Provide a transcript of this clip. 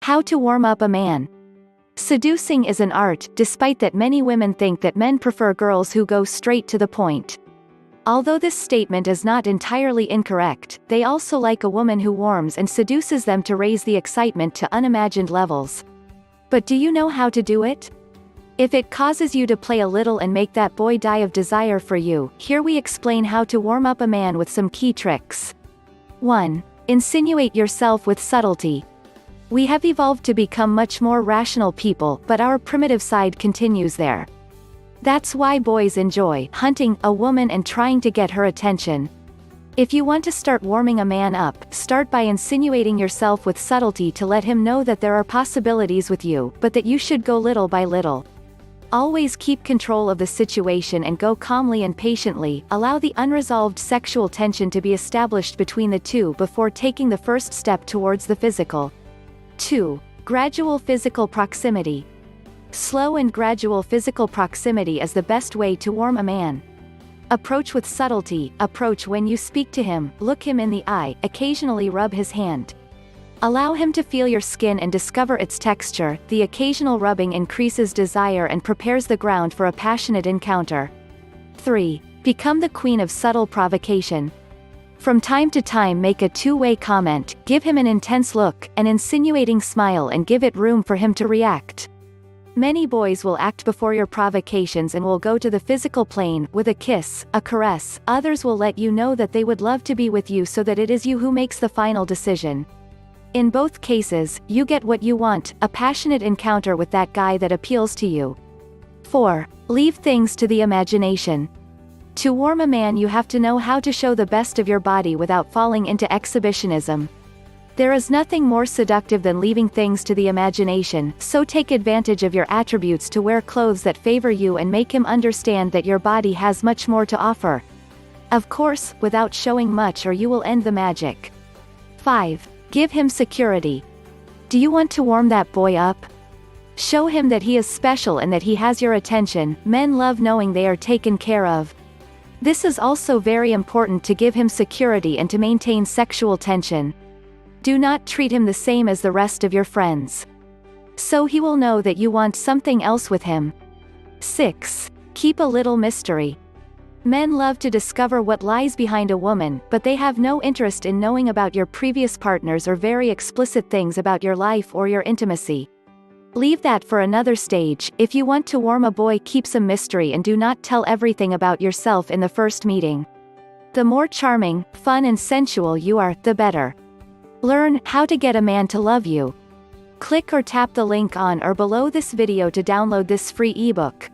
How to warm up a man. Seducing is an art, despite that many women think that men prefer girls who go straight to the point. Although this statement is not entirely incorrect, they also like a woman who warms and seduces them to raise the excitement to unimagined levels. But do you know how to do it? If it causes you to play a little and make that boy die of desire for you, here we explain how to warm up a man with some key tricks. 1. Insinuate yourself with subtlety. We have evolved to become much more rational people, but our primitive side continues there. That's why boys enjoy hunting a woman and trying to get her attention. If you want to start warming a man up, start by insinuating yourself with subtlety to let him know that there are possibilities with you, but that you should go little by little. Always keep control of the situation and go calmly and patiently. Allow the unresolved sexual tension to be established between the two before taking the first step towards the physical. 2. Gradual physical proximity. Slow and gradual physical proximity is the best way to warm a man. Approach with subtlety. Approach when you speak to him, look him in the eye, occasionally rub his hand. Allow him to feel your skin and discover its texture. The occasional rubbing increases desire and prepares the ground for a passionate encounter. 3. Become the queen of subtle provocation. From time to time make a two-way comment, give him an intense look, an insinuating smile and give it room for him to react. Many boys will act before your provocations and will go to the physical plane, with a kiss, a caress. Others will let you know that they would love to be with you so that it is you who makes the final decision. In both cases, you get what you want, a passionate encounter with that guy that appeals to you. 4. Leave things to the imagination. To warm a man you have to know how to show the best of your body without falling into exhibitionism. There is nothing more seductive than leaving things to the imagination, so take advantage of your attributes to wear clothes that favor you and make him understand that your body has much more to offer. Of course, without showing much or you will end the magic. 5. Give him security. Do you want to warm that boy up? Show him that he is special and that he has your attention. Men love knowing they are taken care of. This is also very important to give him security and to maintain sexual tension. Do not treat him the same as the rest of your friends. So he will know that you want something else with him. 6. Keep a little mystery. Men love to discover what lies behind a woman, but they have no interest in knowing about your previous partners or very explicit things about your life or your intimacy. Leave that for another stage. If you want to warm a boy, keep some mystery and do not tell everything about yourself in the first meeting. The more charming, fun and sensual you are, the better. Learn how to get a man to love you. Click or tap the link on or below this video to download this free ebook.